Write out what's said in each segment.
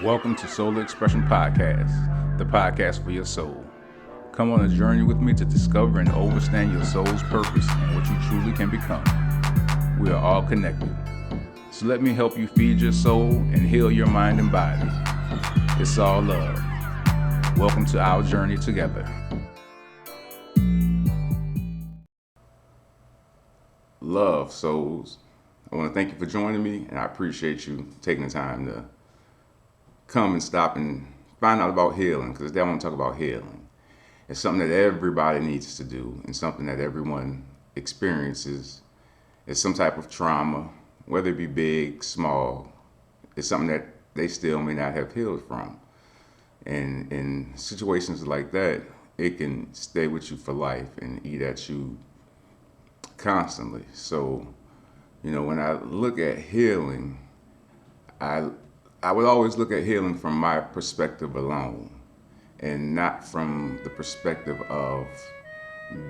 Welcome to Solar Expression Podcast, the podcast for your soul. Come on a journey with me to discover and understand your soul's purpose and what you truly can become. We are all connected. So let me help you feed your soul and heal your mind and body. It's all love. Welcome to our journey together. Love, souls. I want to thank you for joining me, and I appreciate you taking the time to come and stop and find out about healing, because today I want to talk about healing. It's something that everybody needs to do and something that everyone experiences. It's some type of trauma, whether it be big, small. It's something that they still may not have healed from. And in situations like that, it can stay with you for life and eat at you constantly. So, when I look at healing, I would always look at healing from my perspective alone and not from the perspective of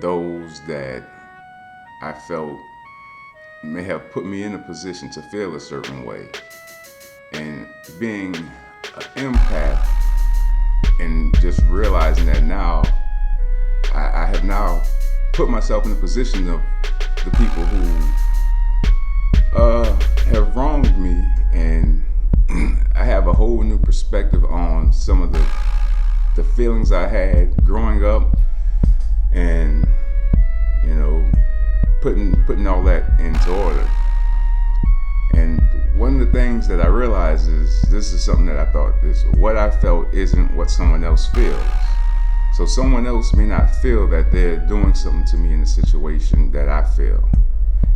those that I felt may have put me in a position to feel a certain way. And being an empath and just realizing that now, I have now put myself in the position of the people who have wronged me, and I have a whole new perspective on some of the feelings I had growing up, and putting all that into order. And one of the things that I realized is this is something that I thought is what I felt isn't what someone else feels. So someone else may not feel that they're doing something to me in a situation that I feel.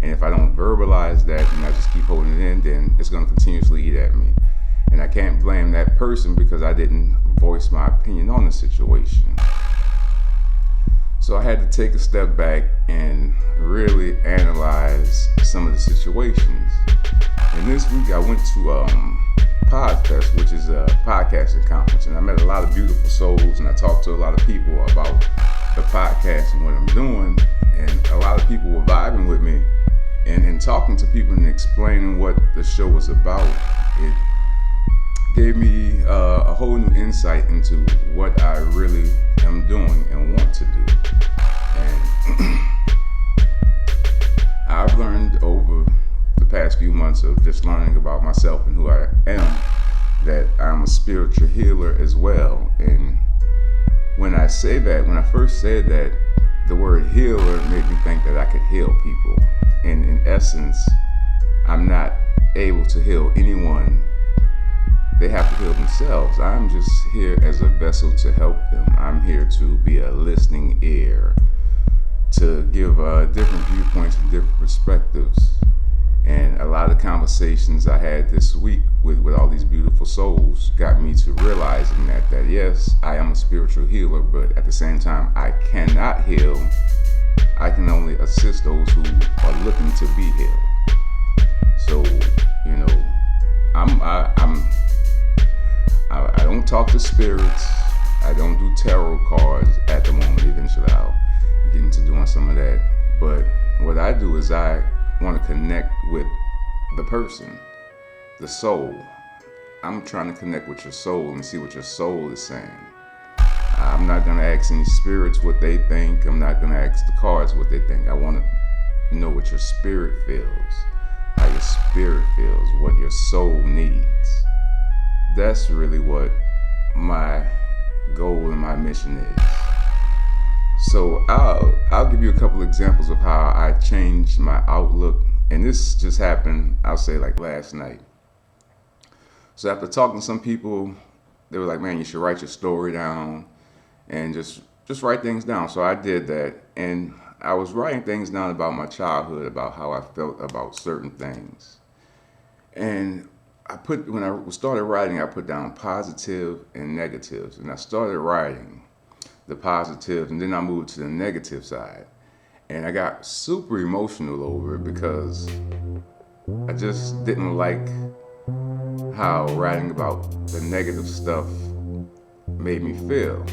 And if I don't verbalize that and I just keep holding it in, then it's going to continuously eat at me. And I can't blame that person because I didn't voice my opinion on the situation. So I had to take a step back and really analyze some of the situations. And this week I went to Podfest, which is a podcasting conference, and I met a lot of beautiful souls, and I talked to a lot of people about the podcast and what I'm doing, and a lot of people were vibing with me. And talking to people and explaining what the show was about, it gave me a whole new insight into what I really am doing and want to do. And I've learned over the past few months of just learning about myself and who I am, that I'm a spiritual healer as well. And when I first said that, the word healer made me think that I could heal people. And in essence, I'm not able to heal anyone. They have to heal themselves. I'm just here as a vessel to help them. I'm here to be a listening ear, to give different viewpoints and different perspectives. And a lot of conversations I had this week with all these beautiful souls got me to realizing that yes, I am a spiritual healer, but at the same time, I cannot heal. I can only assist those who are looking to be healed. So, I don't talk to spirits. I don't do tarot cards at the moment. Eventually, I'll get into doing some of that. But what I do is I want to connect with the person, the soul. I'm trying to connect with your soul and see what your soul is saying. I'm not going to ask any spirits what they think. I'm not going to ask the cards what they think. I want to know what your spirit feels, how your spirit feels, what your soul needs. That's really what my goal and my mission is. So I'll give you a couple examples of how I changed my outlook. And this just happened, I'll say like last night. So after talking to some people, they were like, man, you should write your story down and just write things down. So I did that, and I was writing things down about my childhood, about how I felt about certain things. And when I started writing, I put down positive and negatives, and I started writing the positive, and then I moved to the negative side. And I got super emotional over it because I just didn't like how writing about the negative stuff made me feel.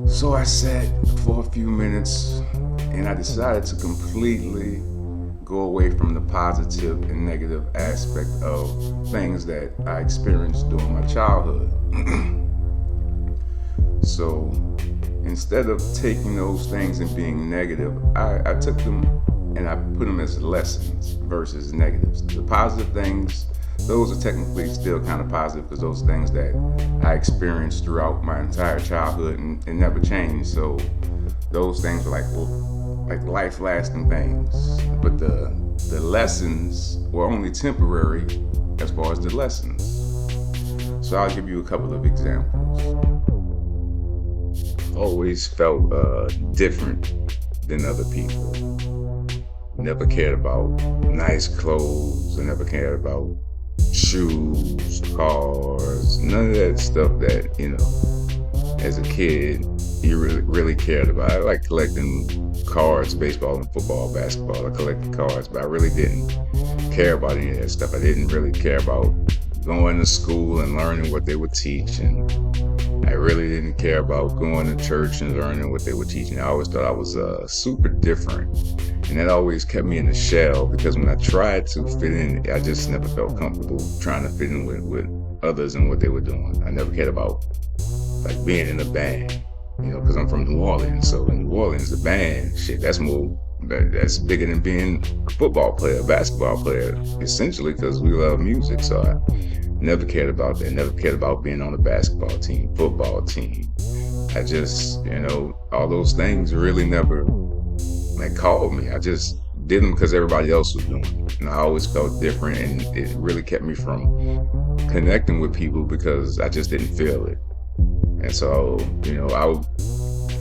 So I sat for a few minutes and I decided to completely go away from the positive and negative aspect of things that I experienced during my childhood. So instead of taking those things and being negative, I took them and I put them as lessons versus negatives. The positive things, those are technically still kind of positive because those things that I experienced throughout my entire childhood and never changed. So those things were like life-lasting things. But the lessons were only temporary as far as the lessons. So I'll give you a couple of examples. Always felt different than other people. Never cared about nice clothes. I never cared about shoes, cars, none of that stuff that, as a kid, you really cared about. I like collecting cards, baseball and football, basketball. I collected cards, but I really didn't care about any of that stuff. I didn't really care about going to school and learning what they would teach, and I really didn't care about going to church and learning what they were teaching. I always thought I was super different, and that always kept me in the shell because when I tried to fit in, I just never felt comfortable trying to fit in with others and what they were doing. I never cared about like being in a band, because I'm from New Orleans. So in New Orleans, the band, that's bigger than being a football player, a basketball player, essentially, because we love music. So I never cared about that. Never cared about being on a basketball team, football team. I just, all those things really never called me. I just did them because everybody else was doing it. And I always felt different, and it really kept me from connecting with people because I just didn't feel it. And so,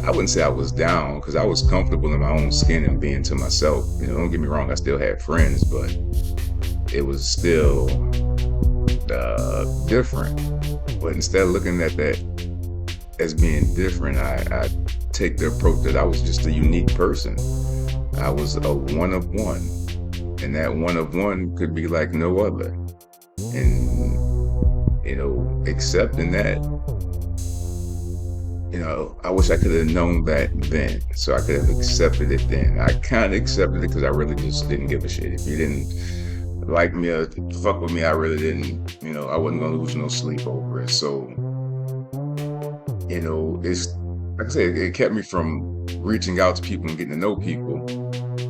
I wouldn't say I was down because I was comfortable in my own skin and being to myself. Don't get me wrong, I still had friends, but it was still different. But instead of looking at that as being different, I take the approach that I was just a unique person. I was a one of one, and that one of one could be like no other. And accepting that, I wish I could have known that then, so I could have accepted it then. I kind of accepted it because I really just didn't give a shit. If you didn't like me or fuck with me, I really didn't, I wasn't going to lose no sleep over it. So, it's, like I said, it kept me from reaching out to people and getting to know people.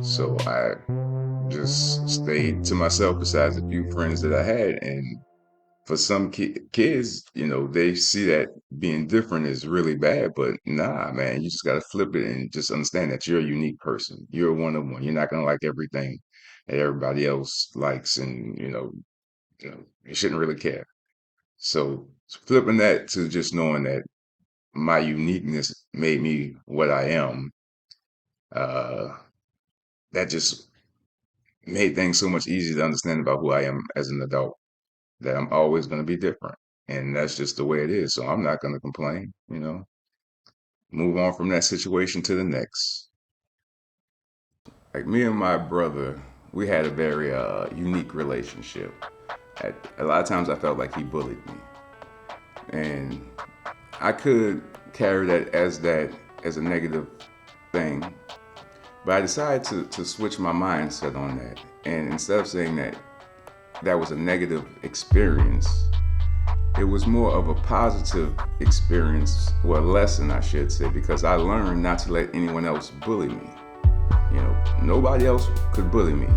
So I just stayed to myself besides a few friends that I had. And for some kids, they see that being different is really bad, but nah, man, you just got to flip it and just understand that you're a unique person. You're a one of one. You're not going to like everything that everybody else likes, and, you shouldn't really care. So flipping that to just knowing that my uniqueness made me what I am, that just made things so much easier to understand about who I am as an adult. That I'm always going to be different. And that's just the way it is. So I'm not going to complain, move on from that situation to the next. Like me and my brother, we had a very unique relationship. A lot of times I felt like he bullied me. And I could carry that as a negative thing. But I decided to switch my mindset on that. And instead of saying that was a negative experience, it was more of a positive experience, or a lesson, I should say, because I learned not to let anyone else bully me. Nobody else could bully me.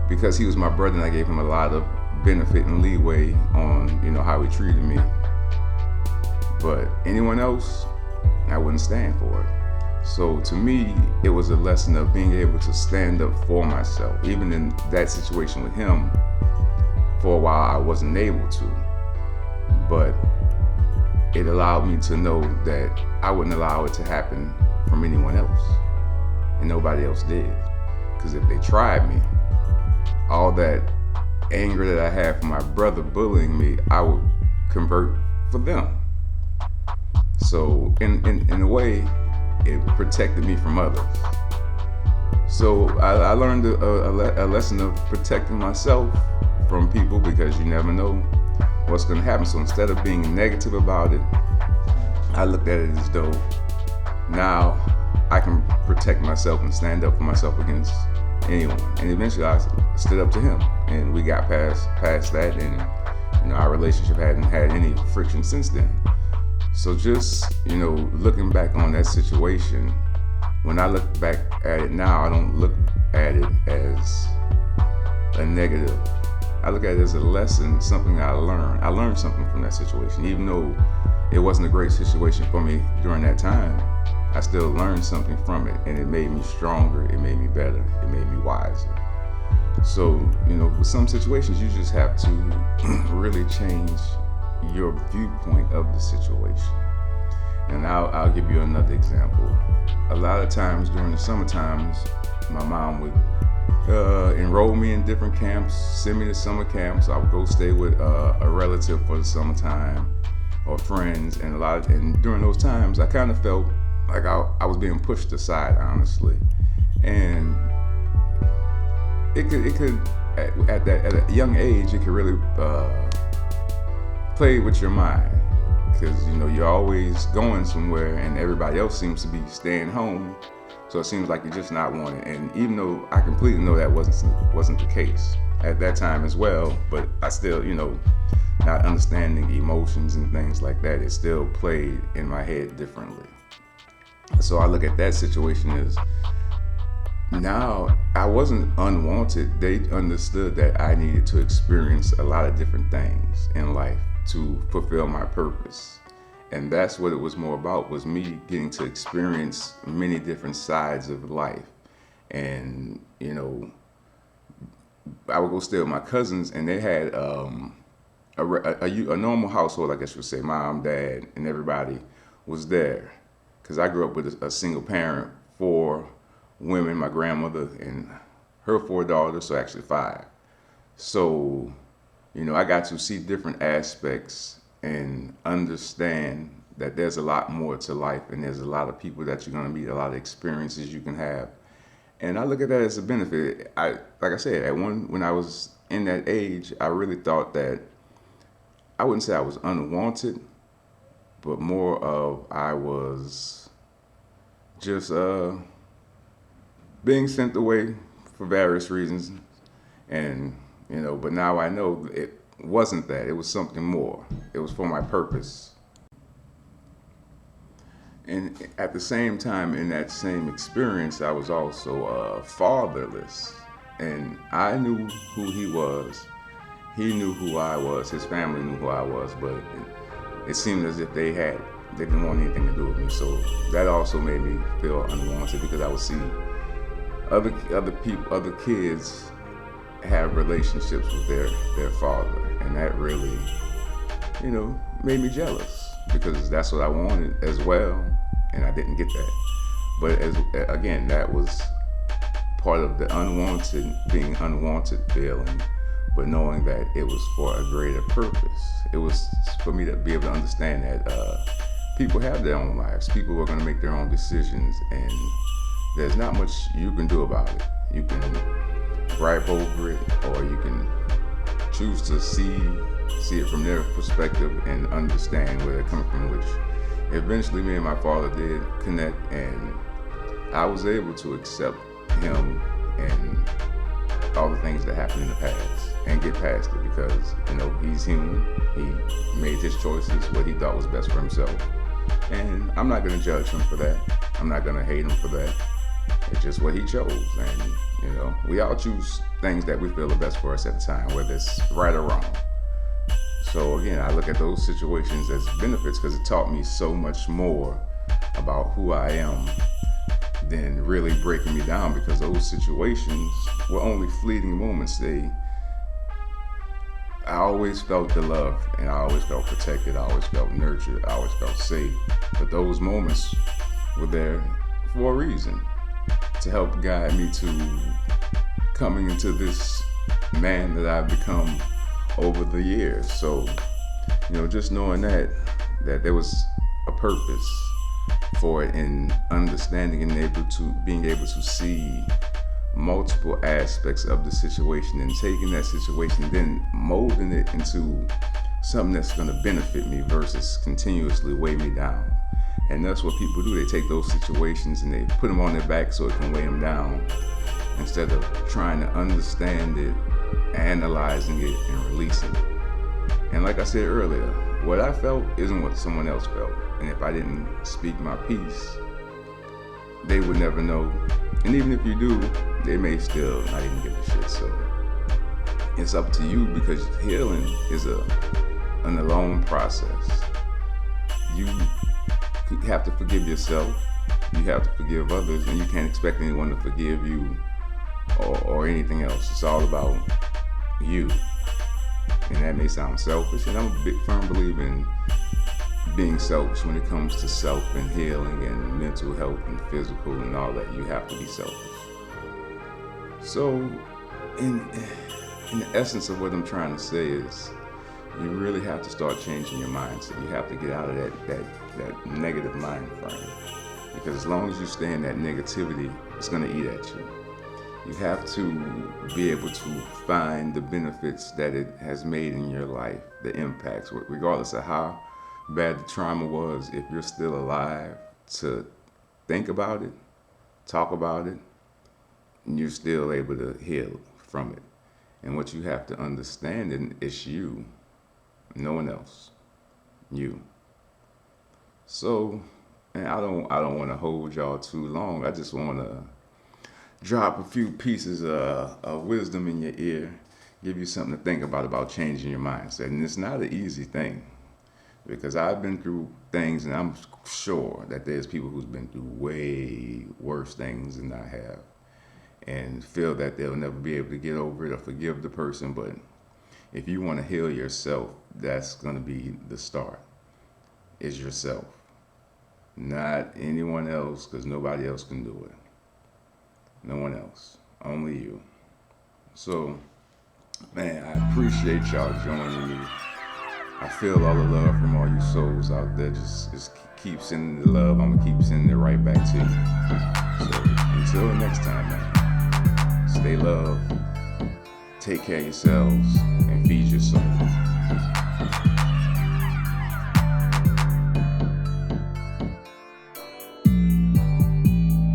Because he was my brother and I gave him a lot of benefit and leeway on, how he treated me. But anyone else, I wouldn't stand for it. So to me, it was a lesson of being able to stand up for myself. Even in that situation with him, for a while I wasn't able to. But it allowed me to know that I wouldn't allow it to happen from anyone else. And nobody else did. Because if they tried me, all that anger that I had for my brother bullying me, I would convert for them. So in a way, it protected me from others. So I learned a lesson of protecting myself from people, because you never know what's going to happen. So instead of being negative about it, I looked at it as though now I can protect myself and stand up for myself against anyone. And eventually I stood up to him, and we got past that, and our relationship hadn't had any friction since then. So just, looking back on that situation, when I look back at it now, I don't look at it as a negative. I look at it as a lesson, something I learned. I learned something from that situation. Even though it wasn't a great situation for me during that time, I still learned something from it, and it made me stronger, it made me better, it made me wiser. So, with some situations, you just have to really change your viewpoint of the situation. And I'll give you another example. A lot of times during the summer times, my mom would enroll me in different camps, send me to summer camps. I would go stay with a relative for the summertime or friends, and during those times, I kind of felt like I was being pushed aside, honestly. And it could at a young age, it could really play with your mind, because you're always going somewhere, and everybody else seems to be staying home. So it seems like you're just not wanted. And even though I completely know that wasn't the case at that time as well, but I still, not understanding emotions and things like that, it still played in my head differently. So I look at that situation as, now I wasn't unwanted. They understood that I needed to experience a lot of different things in life to fulfill my purpose. And that's what it was more about, was me getting to experience many different sides of life. And, I would go stay with my cousins, and they had a normal household, I guess you would say. Mom, dad, and everybody was there. Because I grew up with a single parent, 4 women, my grandmother and her 4 daughters, so actually 5. So, I got to see different aspects and understand that there's a lot more to life, and there's a lot of people that you're going to meet, a lot of experiences you can have. And I look at that as a benefit. Like I said, when I was in that age, I really thought that, I wouldn't say I was unwanted, but more of I was just being sent away for various reasons. And, but now I know it wasn't that. It was something more. It was for my purpose. And at the same time, in that same experience, I was also fatherless. And I knew who he was. He knew who I was. His family knew who I was. But it seemed as if they didn't want anything to do with me. So that also made me feel unwanted, because I would see other kids have relationships with their father, and that really, made me jealous, because that's what I wanted as well, and I didn't get that. But again, that was part of the being unwanted feeling, but knowing that it was for a greater purpose. It was for me to be able to understand that people have their own lives. People are going to make their own decisions, and there's not much you can do about it. You can gripe over it, or you can choose to see it from their perspective and understand where they're coming from, which eventually me and my father did connect, and I was able to accept him and all the things that happened in the past and get past it, because, he's human. He made his choices, what he thought was best for himself. And I'm not going to judge him for that. I'm not going to hate him for that. It's just what he chose. And, we all choose things that we feel are best for us at the time, whether it's right or wrong. So again, I look at those situations as benefits, because it taught me so much more about who I am than really breaking me down, because those situations were only fleeting moments. I always felt the love, and I always felt protected. I always felt nurtured. I always felt safe. But those moments were there for a reason, to help guide me to coming into this man that I've become over the years. So, just knowing that there was a purpose for it, and understanding and being able to see multiple aspects of the situation, and taking that situation and then molding it into something that's going to benefit me versus continuously weigh me down. And that's what people do. They take those situations and they put them on their back so it can weigh them down. instead of trying to understand it, analyzing it, and releasing it. And like I said earlier, what I felt isn't what someone else felt. And if I didn't speak my piece, they would never know. And even if you do, they may still not even give a shit. So it's up to you, because healing is an alone process. You have to forgive yourself. You have to forgive others, and you can't expect anyone to forgive you or anything else. It's all about you. And that may sound selfish, and I'm a big firm believer in being selfish when it comes to self and healing and mental health and physical and all that. You have to be selfish. So in the essence of what I'm trying to say is, you really have to start changing your mindset. You have to get out of that negative mind frame, because as long as you stay in that negativity, it's going to eat at you. You have to be able to find the benefits that it has made in your life, the impacts, regardless of how bad the trauma was. If you're still alive to think about it, talk about it, and you're still able to heal from it. And what you have to understand is you, no one else, you. So, and I don't want to hold y'all too long. I just want to drop a few pieces of wisdom in your ear, give you something to think about changing your mindset. And it's not an easy thing, because I've been through things, and I'm sure that there's people who's been through way worse things than I have, and feel that they'll never be able to get over it or forgive the person. But if you want to heal yourself, that's going to be the start, is yourself, not anyone else, because nobody else can do it. No one else, only you. So, man, I appreciate y'all joining me. I feel all the love from all you souls out there. Just keep sending the love. I'm gonna keep sending it right back to you. So until next time, man, stay loved, take care of yourselves, and feed your soul.